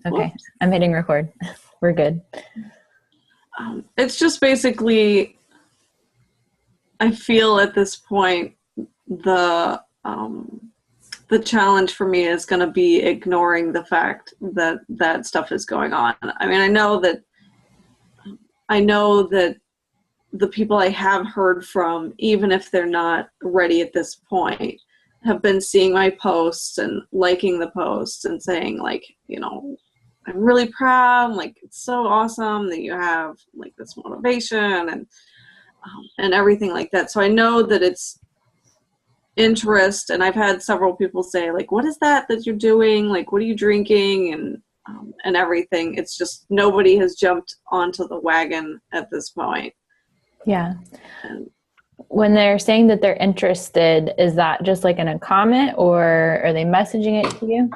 Okay. I'm hitting record. We're good. It's just basically, I feel at this point, the challenge for me is going to be ignoring the fact that that stuff is going on. I mean, I know that the people I have heard from, even if they're not ready at this point, have been seeing my posts and liking the posts and saying, like, you know, I'm really proud, like, it's so awesome that you have, like, this motivation and everything like that. So I know that it's interest, and I've had several people say, like, what is that you're doing? Like, what are you drinking? And everything. It's just nobody has jumped onto the wagon at this point. Yeah. When they're saying that they're interested, is that just like in a comment, or are they messaging it to you?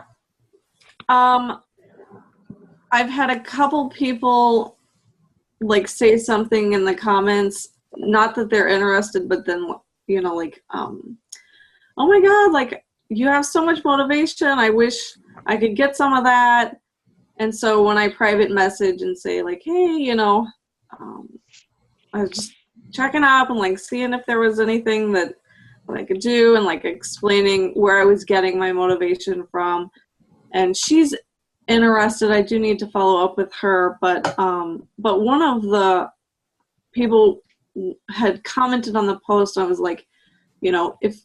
I've had a couple people like say something in the comments, not that they're interested, but then, you know, like, oh my God, like, you have so much motivation. I wish I could get some of that. And so when I private message and say, like, hey, you know, I was just checking up and, like, seeing if there was anything that I could do, and, like, explaining where I was getting my motivation from. And she's interested. I do need to follow up with her. But one of the people had commented on the post. I was like, you know, if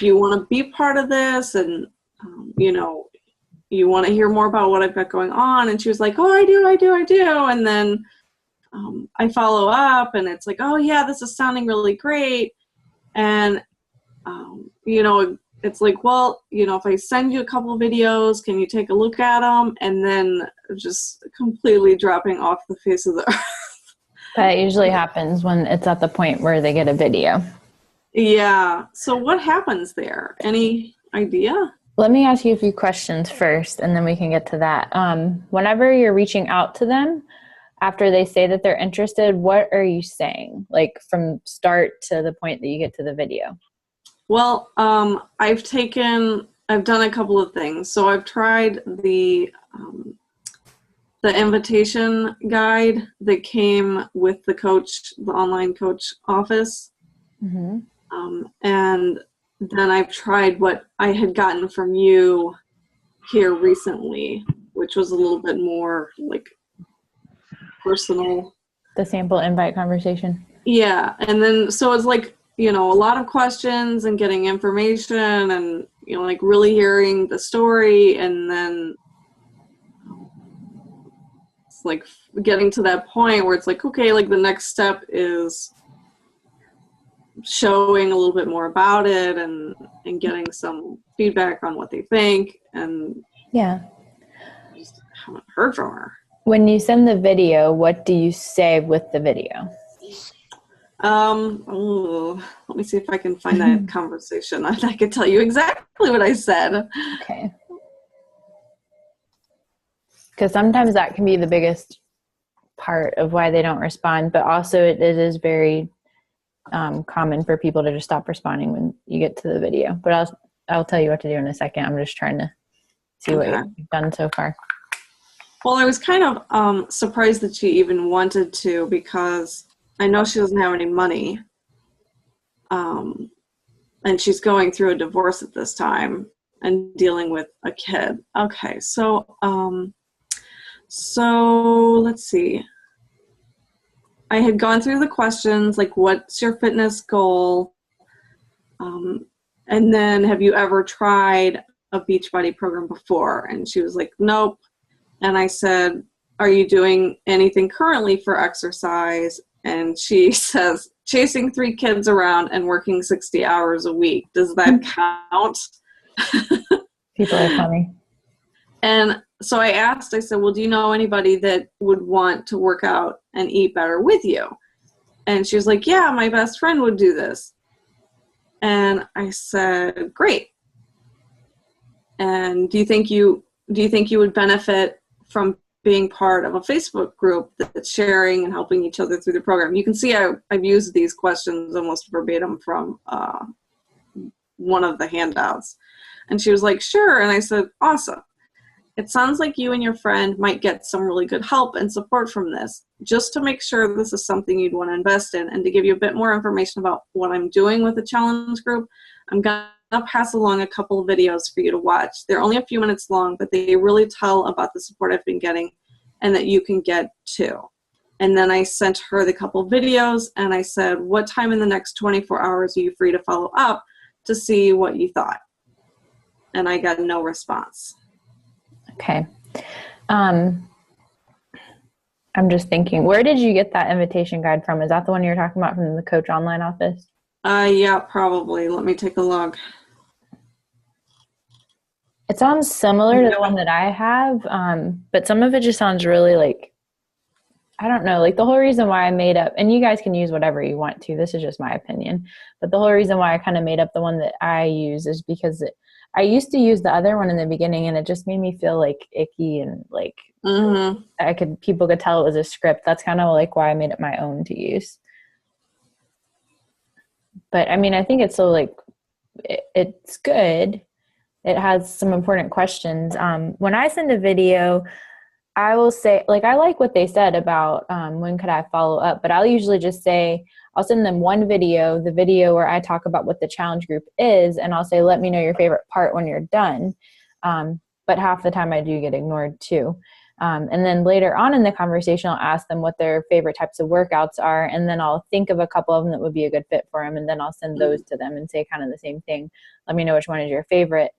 you want to be part of this, and, you know, you want to hear more about what I've got going on. And she was like, oh, I do. And then I follow up, and it's like, oh yeah, this is sounding really great. And, you know, it's like, well, you know, if I send you a couple videos, can you take a look at them? And then just completely dropping off the face of the earth. That usually happens when it's at the point where they get a video. Yeah. So what happens there? Any idea? Let me ask you a few questions first, and then we can get to that. Whenever you're reaching out to them, after they say that they're interested, what are you saying? Like, from start to the point that you get to the video? Well, I've done a couple of things. So I've tried the invitation guide that came with the online coach office. Mm-hmm. And then I've tried what I had gotten from you here recently, which was a little bit more like personal. The sample invite conversation. Yeah. And then, so it's like, you know, a lot of questions and getting information and, you know, like really hearing the story. And then it's like getting to that point where it's like, okay, like the next step is showing a little bit more about it and getting some feedback on what they think. And yeah, I just haven't heard from her. When you send the video, what do you say with the video? Let me see if I can find that conversation. I could tell you exactly what I said. Okay. Because sometimes that can be the biggest part of why they don't respond, but also it is very common for people to just stop responding when you get to the video. But I'll tell you what to do in a second. I'm just trying to see what you've done so far. Well, I was kind of surprised that she even wanted to, because I know she doesn't have any money. And she's going through a divorce at this time and dealing with a kid. Okay, so let's see. I had gone through the questions, like, what's your fitness goal? And then, have you ever tried a Beachbody program before? And she was like, nope. And I said, are you doing anything currently for exercise? And she says, chasing 3 kids around and working 60 hours a week. Does that count? People are funny. And so I said, well, do you know anybody that would want to work out and eat better with you? And she was like, yeah, my best friend would do this. And I said, great. And do you think you would benefit from being part of a Facebook group that's sharing and helping each other through the program? You can see I've used these questions almost verbatim from one of the handouts. And she was like, sure. And I said, awesome. it sounds like you and your friend might get some really good help and support from this. Just to make sure this is something you'd want to invest in, and to give you a bit more information about what I'm doing with the challenge group, I'm going to pass along a couple of videos for you to watch. They're only a few minutes long, but they really tell about the support I've been getting and that you can get too. And then I sent her the couple videos and I said, what time in the next 24 hours are you free to follow up to see what you thought? And I got no response. Okay. I'm just thinking, where did you get that invitation guide from? Is that the one you're talking about from the Coach Online office? Yeah, probably. Let me take a look. It sounds similar to the one that I have, but some of it just sounds really like, I don't know, like the whole reason why I made up, and you guys can use whatever you want to, this is just my opinion, but the whole reason why I kind of made up the one that I use is because I used to use the other one in the beginning and it just made me feel like icky and like people could tell it was a script. That's kind of like why I made it my own to use. But I mean, I think it's so like, it's good. It has some important questions. When I send a video, I will say, like, I like what they said about when could I follow up, but I'll usually just say, I'll send them one video, the video where I talk about what the challenge group is, and I'll say, let me know your favorite part when you're done. But half the time I do get ignored too. And then later on in the conversation, I'll ask them what their favorite types of workouts are, and then I'll think of a couple of them that would be a good fit for them, and then I'll send those to them and say kind of the same thing. Let me know which one is your favorite.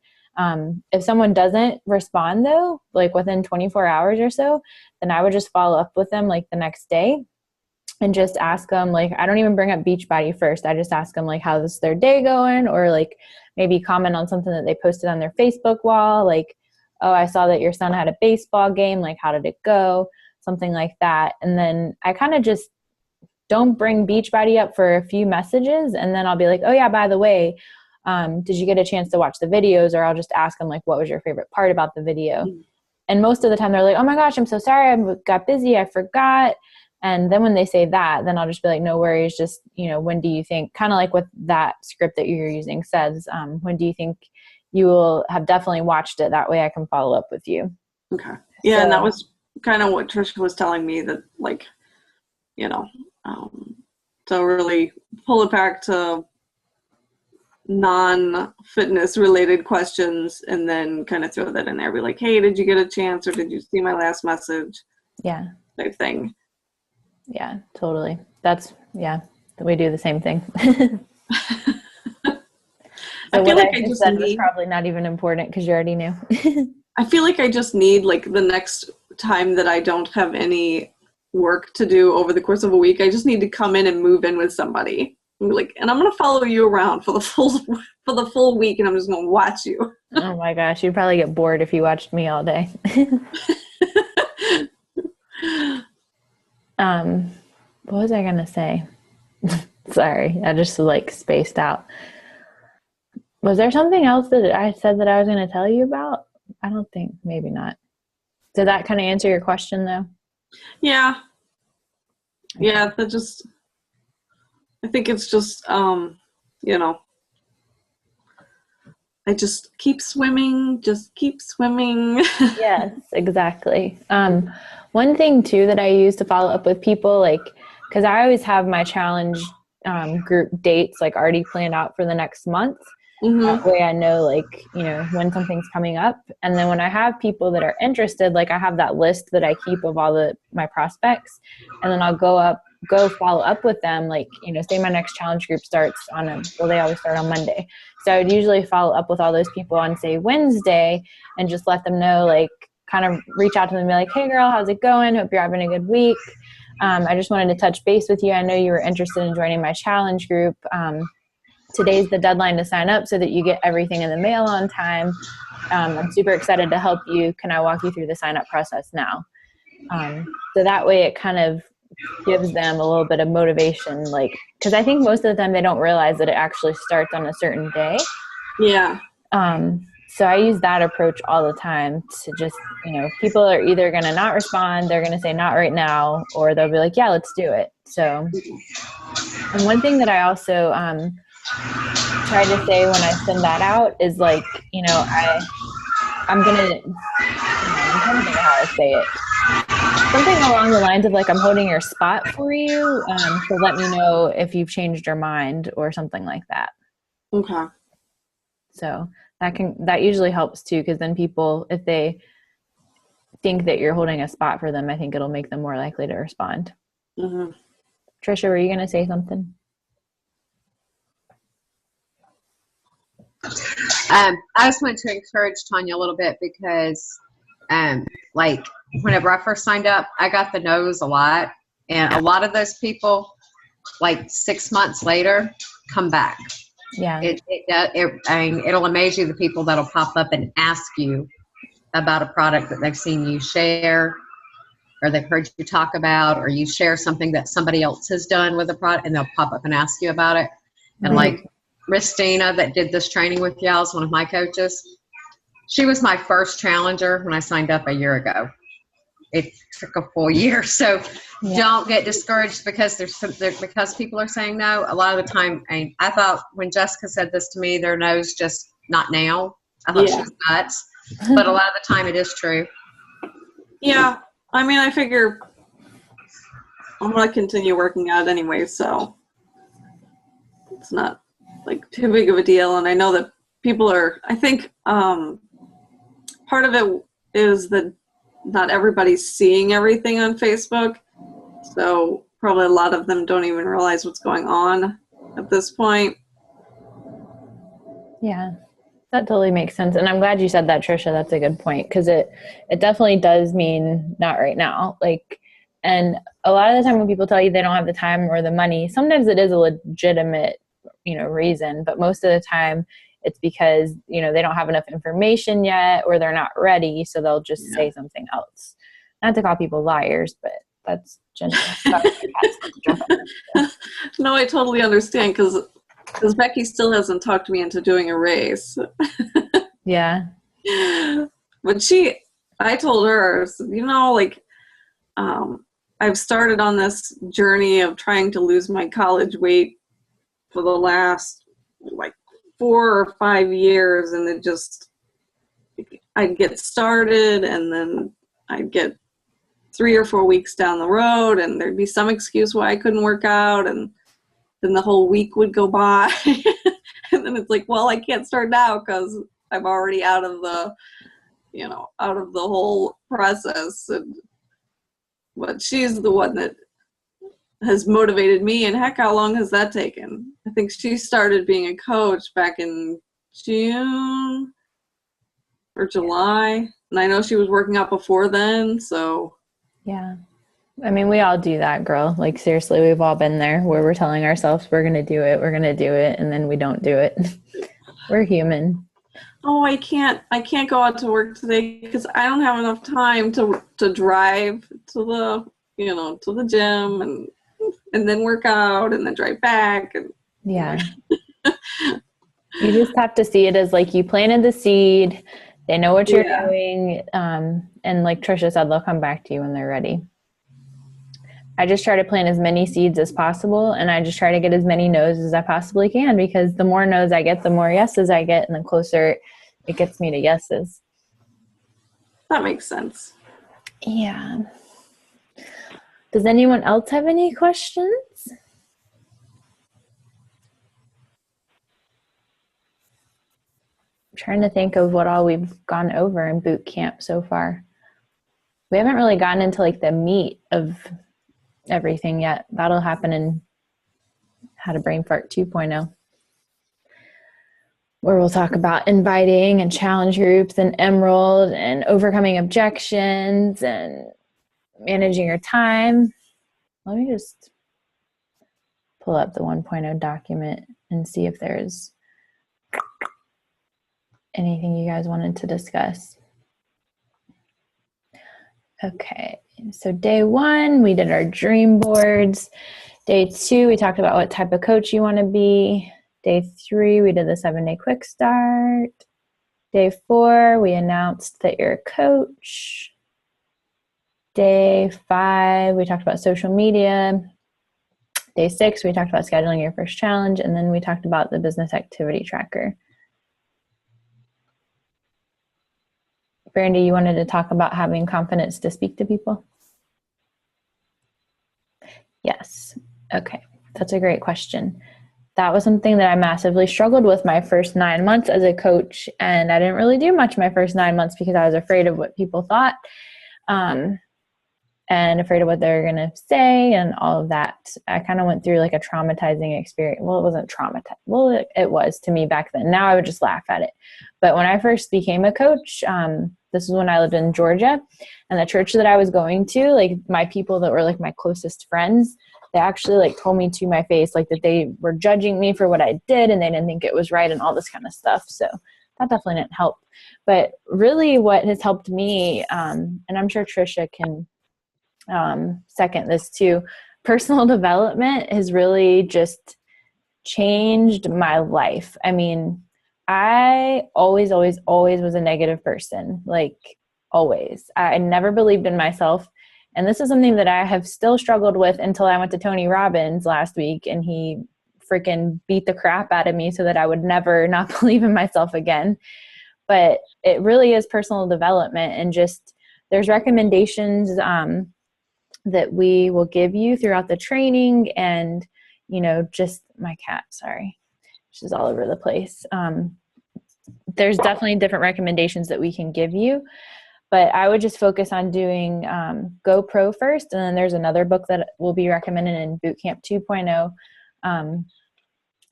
If someone doesn't respond though, like within 24 hours or so, then I would just follow up with them like the next day and just ask them, like, I don't even bring up Beachbody first. I just ask them like, how's their day going? Or like maybe comment on something that they posted on their Facebook wall. Like, oh, I saw that your son had a baseball game. Like, how did it go? Something like that. And then I kind of just don't bring Beachbody up for a few messages. And then I'll be like, oh yeah, by the way, did you get a chance to watch the videos? Or I'll just ask them like, what was your favorite part about the video? And most of the time they're like, oh my gosh, I'm so sorry. I got busy. I forgot. And then when they say that, then I'll just be like, no worries. Just, when do you think, kind of like what that script that you're using says, when do you think you will have definitely watched it? That way I can follow up with you. Okay. Yeah. So, and that was kind of what Trisha was telling me, that like, to really pull it back to non-fitness related questions and then kind of throw that in there. Be like, hey, did you get a chance, or did you see my last message? Yeah. Type thing. Yeah, totally. We do the same thing. I feel like I just said was probably not even important because you already knew. I feel like I just need, like, the next time that I don't have any work to do over the course of a week, I just need to come in and move in with somebody. And I'm going to follow you around for the full week, and I'm just going to watch you. Oh my gosh, you'd probably get bored if you watched me all day. What was I going to say? Sorry, I just spaced out. Was there something else that I said that I was going to tell you about? I don't think, maybe not. Did that kind of answer your question though? Yeah. Okay. Yeah, I think it's just, I just keep swimming. Yes, exactly. One thing too that I use to follow up with people, because I always have my challenge group dates already planned out for the next month. Mm-hmm. That way I know when something's coming up. And then when I have people that are interested, I have that list that I keep of all my prospects, and then I'll go follow up with them. Say my next challenge group starts they always start on Monday. So I would usually follow up with all those people on, say, Wednesday, and just let them know, kind of reach out to them and be like, hey girl, how's it going? Hope you're having a good week. I just wanted to touch base with you. I know you were interested in joining my challenge group. Today's the deadline to sign up so that you get everything in the mail on time. I'm super excited to help you. Can I walk you through the sign up process now? So that way it kind of gives them a little bit of motivation, because I think most of the time they don't realize that it actually starts on a certain day. Yeah. So I use that approach all the time to just, people are either going to not respond, they're going to say not right now, or they'll be like, yeah, let's do it. So, and one thing that I also try to say when I send that out is I'm going to how to say it. Something along the lines of like, I'm holding your spot for you. So let me know if you've changed your mind or something like that. Okay. So that usually helps too. Cause then people, if they think that you're holding a spot for them, I think it'll make them more likely to respond. Mm-hmm. Trisha, were you going to say something? I just wanted to encourage Tanya a little bit because, like, whenever I first signed up, I got the no's a lot. And a lot of those people, like 6 months later, come back. Yeah. It'll amaze you the people that'll pop up and ask you about a product that they've seen you share or they've heard you talk about, or you share something that somebody else has done with a product and they'll pop up and ask you about it. And like Christina that did this training with y'all is one of my coaches. She was my first challenger when I signed up a year ago. It took a full year. So don't get discouraged because because people are saying no. A lot of the time, I thought when Jessica said this to me, their no's just not now. I thought she was nuts. But a lot of the time it is true. Yeah. I mean, I figure I'm going to continue working out anyway, so it's not like too big of a deal. And I know that people are, I think part of it is that not everybody's seeing everything on Facebook. So probably a lot of them don't even realize what's going on at this point. Yeah, that totally makes sense. And I'm glad you said that, Trisha. That's a good point. Because it definitely does mean not right now. Like, and a lot of the time when people tell you they don't have the time or the money, sometimes it is a legitimate, reason. But most of the time it's because, they don't have enough information yet or they're not ready. So they'll just say something else. Not to call people liars, but that's generally. No, I totally understand because Becky still hasn't talked me into doing a race. Yeah. But I told her, I've started on this journey of trying to lose my college weight for the last 4 or 5 years. And I'd get started and then I'd get 3 or 4 weeks down the road and there'd be some excuse why I couldn't work out. And then the whole week would go by. And then it's like, well, I can't start now because I'm already out of the whole process. But she's the one that has motivated me. And heck, how long has that taken? I think she started being a coach back in June or July. And I know she was working out before then. So yeah. I mean, we all do that, girl. Like, seriously, we've all been there where we're telling ourselves we're going to do it, and then we don't do it. We're human. Oh, I can't go out to work today because I don't have enough time to drive to the gym and then work out and then drive back. And yeah. You just have to see it as like you planted the seed. They know what you're doing. And like Trisha said, they'll come back to you when they're ready. I just try to plant as many seeds as possible, and I just try to get as many no's as I possibly can, because the more no's I get, the more yeses I get, and the closer it gets me to yeses. That makes sense. Yeah. Does anyone else have any questions? I'm trying to think of what all we've gone over in boot camp so far. We haven't really gotten into like the meat of everything yet. That'll happen in How to Brain Fart 2.0, where we'll talk about inviting and challenge groups and Emerald and overcoming objections and managing your time. Let me just pull up the 1.0 document and see if there's anything you guys wanted to discuss. Okay, so day 1, we did our dream boards. Day 2, we talked about what type of coach you want to be. Day 3, we did the 7-day quick start. Day 4, we announced that you're a coach. Day 5, we talked about social media. Day 6, we talked about scheduling your first challenge. And then we talked about the business activity tracker. Brandy, you wanted to talk about having confidence to speak to people? Yes. Okay. That's a great question. That was something that I massively struggled with my first 9 months as a coach. And I didn't really do much my first 9 months because I was afraid of what people thought, and afraid of what they were going to say and all of that. I kind of went through like a traumatizing experience. Well, it wasn't traumatizing. Well, it was to me back then. Now I would just laugh at it. But when I first became a coach, this is when I lived in Georgia, and the church that I was going to, like my people that were like my closest friends, they actually like told me to my face, like that they were judging me for what I did and they didn't think it was right and all this kind of stuff. So that definitely didn't help. But really what has helped me, and I'm sure Trisha can second this too, personal development has really just changed my life. I mean, I always was a negative person, like always. I never believed in myself. And this is something that I have still struggled with until I went to Tony Robbins last week and he freaking beat the crap out of me so that I would never not believe in myself again. But it really is personal development, and just there's recommendations that we will give you throughout the training. And, you know, just my cat, sorry, she's all over the place. There's definitely different recommendations that we can give you, but I would just focus on doing GoPro first. And then there's another book that will be recommended in Bootcamp 2.0.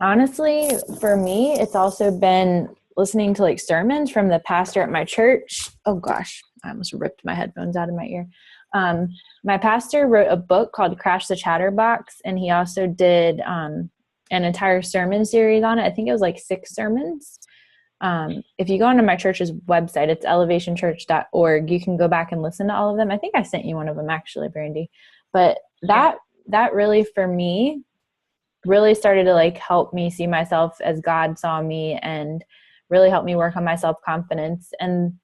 Honestly, for me, it's also been listening to like sermons from the pastor at my church. Oh gosh, I almost ripped my headphones out of my ear. My pastor wrote a book called Crash the Chatterbox, and he also did an entire sermon series on it. I think it was like 6 sermons. If you go onto my church's website, it's elevationchurch.org. You can go back and listen to all of them. I think I sent you one of them actually, Brandy. But that really, for me, really started to like help me see myself as God saw me, and really helped me work on my self-confidence. And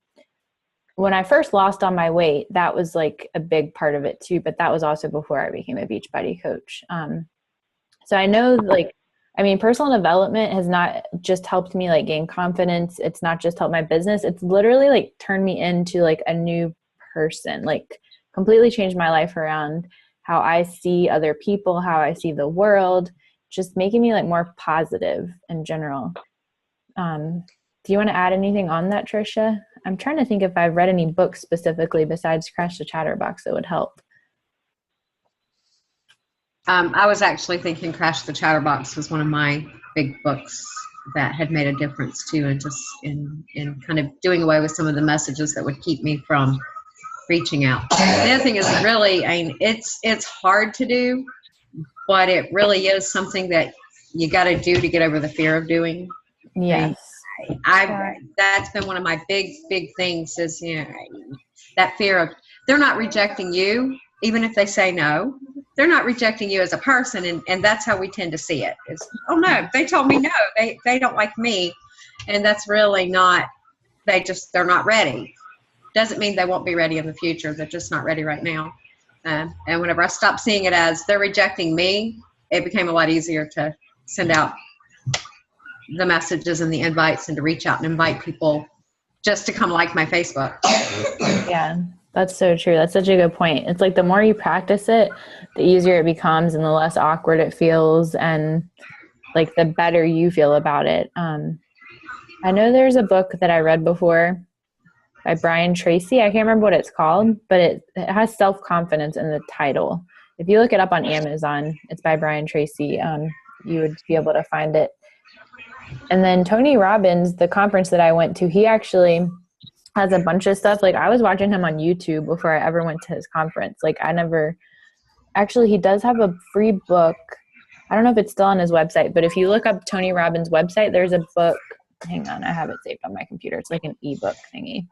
when I first lost all my weight, that was like a big part of it too, but that was also before I became a Beachbody coach. So I know, like, I mean, personal development has not just helped me like gain confidence. It's not just helped my business. It's literally like turned me into like a new person, like completely changed my life around how I see other people, how I see the world, just making me like more positive in general. Do you want to add anything on that, Trisha? I'm trying to think if I've read any books specifically besides Crash the Chatterbox that would help. I was actually thinking Crash the Chatterbox was one of my big books that had made a difference too, and just in kind of doing away with some of the messages that would keep me from reaching out. The other thing is really, I mean, it's hard to do, but it really is something that you got to do to get over the fear of doing. Yes. That's been one of my big things is, you know, that fear of they're not rejecting you, even if they say no. They're not rejecting you as a person, and that's how we tend to see it. Is, oh no, they told me no, they don't like me, and that's really not. They're not ready. Doesn't mean they won't be ready in the future. They're just not ready right now. And whenever I stopped seeing it as they're rejecting me, it became a lot easier to send out the messages and the invites and to reach out and invite people just to come like my Facebook. Yeah, that's so true. That's such a good point. It's like the more you practice it, the easier it becomes and the less awkward it feels, and like the better you feel about it. I know there's a book that I read before by Brian Tracy. I can't remember what it's called, but it has self-confidence in the title. If you look it up on Amazon, it's by Brian Tracy. You would be able to find it. And then Tony Robbins, the conference that I went to, he actually has a bunch of stuff. Like I was watching him on YouTube before I ever went to his conference. Like he does have a free book. I don't know if it's still on his website, but if you look up Tony Robbins' website, there's a book. Hang on, I have it saved on my computer. It's like an ebook thingy.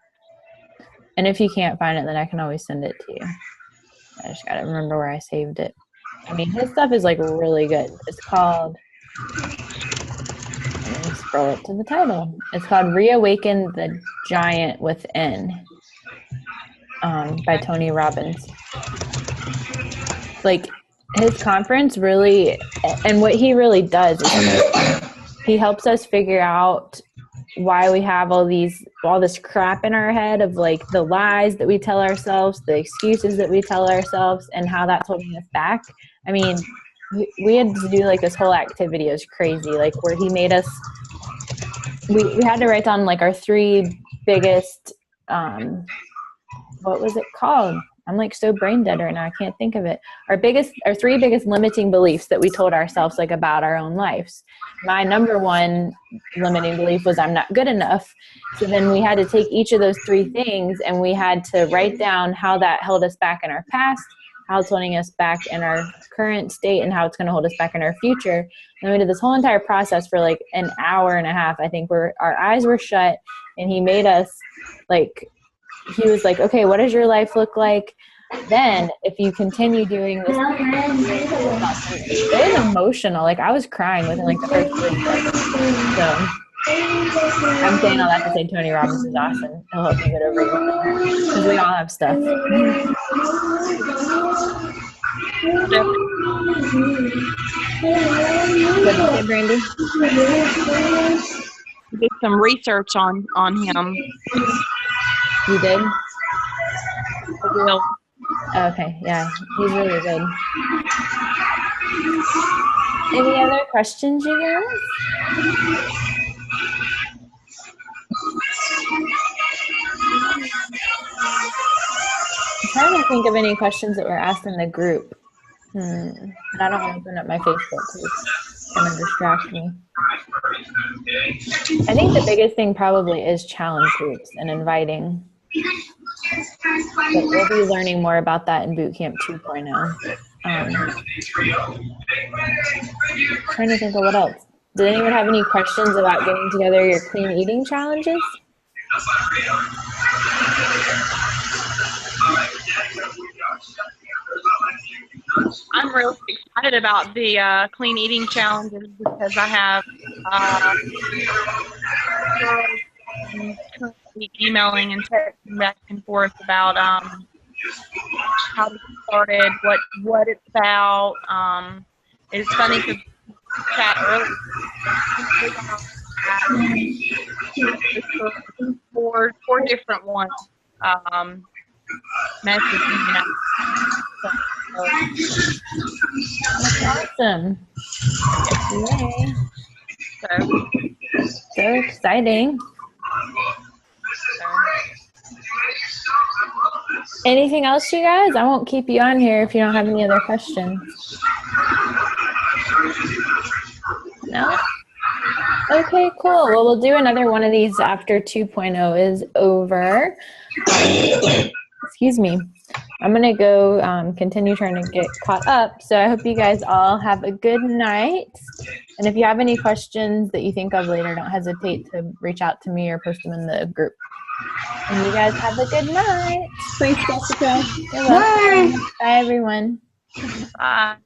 And if you can't find it, then I can always send it to you. I just got to remember where I saved it. I mean, his stuff is like really good. It's called, let me scroll up to the title. It's called Reawaken the Giant Within by Tony Robbins. Like his conference really, and what he really does is he helps us figure out why we have all these all this crap in our head of like the lies that we tell ourselves, the excuses that we tell ourselves, and how that's holding us back. I mean, we had to do like this whole activity. It was crazy, like where he made us, we had to write down like our three biggest, what was it called? I'm like so brain dead right now. I can't think of it. Our three biggest limiting beliefs that we told ourselves like about our own lives. My number one limiting belief was I'm not good enough. So then we had to take each of those three things and we had to write down how that held us back in our past, how it's holding us back in our current state, and how it's going to hold us back in our future. And we did this whole entire process for like an hour and a half, I think, where our eyes were shut and he made us like, he was like, okay, what does your life look like then if you continue doing this? It was emotional. Like I was crying within like the first 30 seconds. So I'm saying all that to say Tony Robbins is awesome. He'll help you get over it because we all have stuff. What did you say, Brandy? Did some research on him. You did? I will. Okay, yeah, he's really good. Any other questions, you guys? I'm trying to think of any questions that were asked in the group. But I don't want to open up my Facebook because it's going to distract me. I think the biggest thing probably is challenge groups and inviting. But we'll be learning more about that in Bootcamp 2.0. Trying to think of what else. Did anyone have any questions about getting together your clean eating challenges? I'm really excited about the clean eating challenges because I have currently emailing and texting back and forth about how to get started, what it's about. It's funny because chat earlier. Four different ones messaging me. That's awesome. Yay. So exciting. Anything else, you guys? I won't keep you on here if you don't have any other questions. No? Okay, cool. Well, we'll do another one of these after 2.0 is over. Excuse me. I'm going to go continue trying to get caught up. So I hope you guys all have a good night. And if you have any questions that you think of later, don't hesitate to reach out to me or post them in the group. And you guys have a good night. Thanks, Jessica. You're welcome. Bye, everyone. Bye.